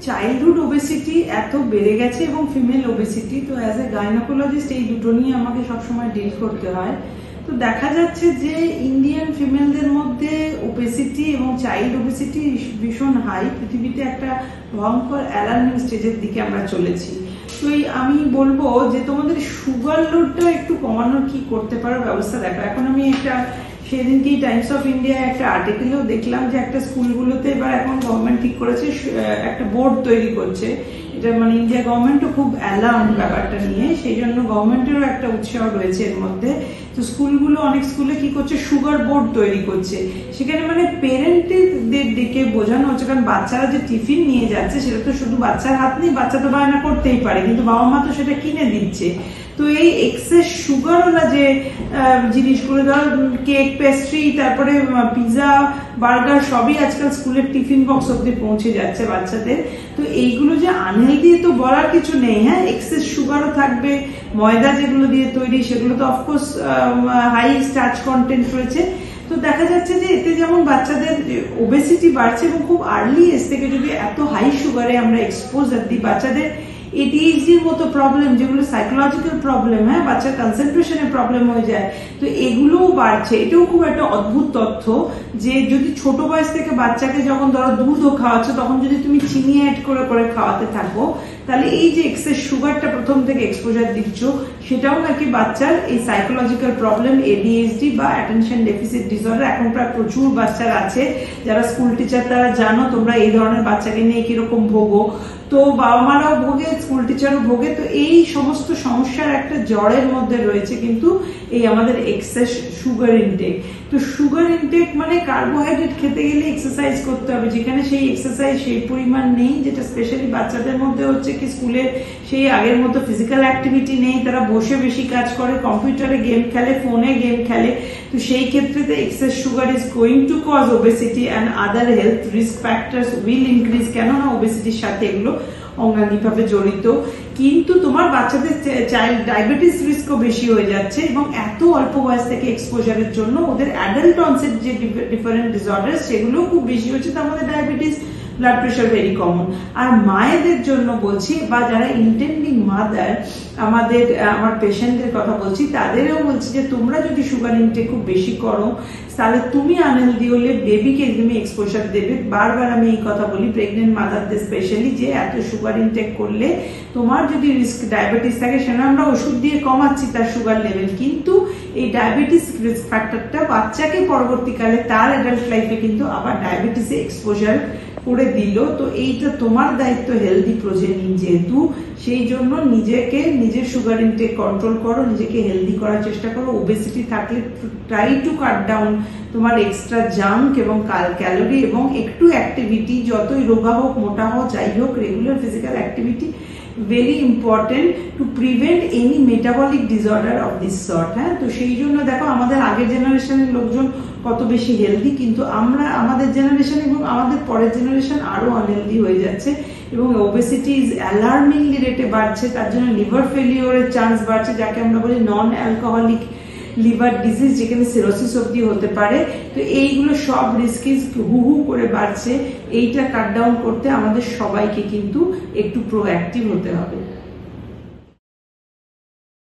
Childhood obesity এত বেড়ে গেছে এবং ফিমেল ওবেসিটি, তো অ্যাজ এ গাইনোকোলজিস্ট এই দুটো নিয়ে আমাকে সবসময় ডিল করতে হয়। তো দেখা যাচ্ছে যে ইন্ডিয়ান ফিমেলদের মধ্যে ওবেসিটি এবং চাইল্ড ওবেসিটি ভীষণ হাই, পৃথিবীতে একটা ভয়ঙ্কর অ্যালার্মিং স্টেজের দিকে আমরা চলেছি। তো আমি বলবো যে তোমাদের সুগার লোডটা একটু কমানোর কি করতে পারো ব্যবস্থা দেখো। এখন আমি একটা সেদিনকে টাইমস অফ ইন্ডিয়া একটা আর্টিকেলেও দেখলাম যে একটা স্কুলগুলোতে এবার এখন গভর্নমেন্ট ঠিক করেছে একটা বোর্ড তৈরি করছে। এটা মানে ইন্ডিয়া গভর্নমেন্টও খুব অ্যালার্ম ব্যাপারটা নিয়ে, সেই জন্য গভর্নমেন্টেরও একটা উৎসাহ রয়েছে এর মধ্যে। তো স্কুলগুলো অনেক স্কুলে কি করছে, সুগার বোর্ড তৈরি করছে। সেখানে মানে পেরেন্টদের দিকে বোঝানো হচ্ছে, কারণ বাচ্চারা যে টিফিন নিয়ে যাচ্ছে সেটা তো শুধু বাচ্চার হাত নেই, বাচ্চা তো বায়না করতেই পারে, কিন্তু বাবা মা তো সেটা কিনে দিচ্ছে। তো এই এক্সেস সুগারওয়ালা যে জিনিসগুলো, ধর কেক, পেস্ট্রি, তারপরে পিৎজা, বার্গার সবই আজকাল স্কুলের টিফিন বক্স অব্দি পৌঁছে যাচ্ছে বাচ্চাদের। তো এইগুলো যে আনহেলদি তো বলার কিছু নেই, হ্যাঁ, এক্সেস সুগারও থাকবে। ময়দা যেগুলো দিয়ে তৈরি সেগুলো তো অফকোর্স হাই স্টার্চ কন্টেন্ট রয়েছে। তো দেখা যাচ্ছে যে এতে যেমন বাচ্চাদের ওবেসিটি বাড়ছে এবং খুব আর্লি এজ থেকে যদি এত হাই সুগারে আমরা এক্সপোজার দিই, বাচ্চাদের এডিএইচডির মতো প্রবলেম, যেগুলো সাইকোলজিক্যাল প্রবলেম, হ্যাঁ, বাচ্চার কনসেন্ট্রেশনের প্রবলেম হয়ে যায়, তো এগুলোও বাড়ছে। এটাও খুব একটা অদ্ভুত তথ্য যে যদি ছোট বয়স থেকে বাচ্চাকে যখন ধরো দুধও খাওয়াচ্ছ তখন যদি তুমি চিনি অ্যাড করে করে খাওয়াতে থাকো, তাহলে এই যে এক্সেস সুগারটা প্রথম থেকে এক্সপোজার দিচ্ছ, সেটাও নাকি বাচ্চার এই সাইকোলজিক্যাল প্রবলেম, এডিএইচডি বা অ্যাটেনশন ডেফিসিট ডিসঅর্ডার, এখন প্রায় প্রচুর বাচ্চার আছে। যারা স্কুল টিচার তারা জানো তোমরা এই ধরনের বাচ্চাকে নিয়ে কিরকম ভোগো। তো বাবা মারাও ভোগে, স্কুল টিচারও ভোগে। তো এই সমস্ত সমস্যার একটা জড়ের মধ্যে রয়েছে কিন্তু এই আমাদের এক্সেস সুগার ইনটেক। তো সুগার ইনটেক মানে কার্বোহাইড্রেট খেতে গেলে এক্সারসাইজ করতে হবে, যেখানে সেই এক্সারসাইজ সেই পরিমাণ নেই, যেটা স্পেশালি বাচ্চাদের মধ্যে হচ্ছে কি স্কুলে সেই আগের মতো ফিজিক্যাল অ্যাক্টিভিটি নেই, তারা বসে বেশি কাজ করে, কম্পিউটারে গেম খেলে, ফোনে গেম খেলে। তো সেই ক্ষেত্রে excess sugar is going to cause obesity and other health risk factors will increase. কেননা ওবেসিটির সাথে এগুলো অঙ্গাঙ্গিভাবে জড়িত। কিন্তু তোমার বাচ্চাদের চাইল্ড ডায়াবেটিস রিস্কও বেশি হয়ে যাচ্ছে এবং এত অল্প বয়স থেকে এক্সপোজারের জন্য ওদের অ্যাডাল্ট অনসেট যে ডিফারেন্ট ডিসঅর্ডার সেগুলো খুব বেশি হচ্ছে। তার মধ্যে diabetes, blood pressure very common. আর মায়েদের জন্য বলছি, বা যারা ইন্টেন্ডিং মাদার, আমার পেশেন্টদের কথা বলছি, তাদেরও বলছি যে তোমরা যদি সুগার ইনটেক খুব বেশি করো তাহলে তুমি আনহেলদি হলে বেবিকে তুমি এক্সপোজার দেবে। বারবার আমি এই কথা বলি প্রেগনেন্ট মাদারদের স্পেশালি, যে এত সুগার ইনটেক করলে তোমার যদি রিস্ক ডায়াবেটিস থাকে, সেটা আমরা ওষুধ দিয়ে কমাচ্ছি তার সুগার লেভেল, কিন্তু এই ডায়াবেটিস রিস্ক ফ্যাক্টরটা বাচ্চাকে পরবর্তীকালে তার অ্যাডাল্ট লাইফে কিন্তু আবার ডায়াবেটিসে এক্সপোজার করে দিল। তো এইটা তোমার দায়িত্ব হেলদি প্রোজেনি যেহেতু, সেই জন্য নিজের সুগার ইনটেক কন্ট্রোল করো, নিজেকে হেলদি করার চেষ্টা করো। ওবেসিটি থাকলে ট্রাই টু কাট ডাউন তোমার এক্সট্রা জাঙ্ক এবং ক্যালোরি, এবং একটু অ্যাক্টিভিটি, যতই রোগা হোক মোটা হোক যাই হোক, regular physical activity very important to prevent any metabolic disorder of this sort. হ্যাঁ, তো সেই জন্য দেখো আমাদের আগের জেনারেশনের লোকজন কত বেশি হেলদি, কিন্তু আমাদের জেনারেশন এবং আমাদের পরের জেনারেশন আরো আনহেলদি হয়ে যাচ্ছে এবং ওবেসিটি ইজ অ্যালার্মিংলি রেটে বাড়ছে। তার জন্য লিভার ফেলিওরের চান্স বাড়ছে, যাকে আমরা বলি নন অ্যালকোহলিক লিভার ডিজিজ, যেখানে সিরোসিস অব্দি হতে পারে। তো এইগুলো সব রিস্ক হু করে বাড়ছে। এইটা কাট ডাউন করতে আমাদের সবাইকে কিন্তু একটু প্রোঅ্যাক্টিভ হতে হবে।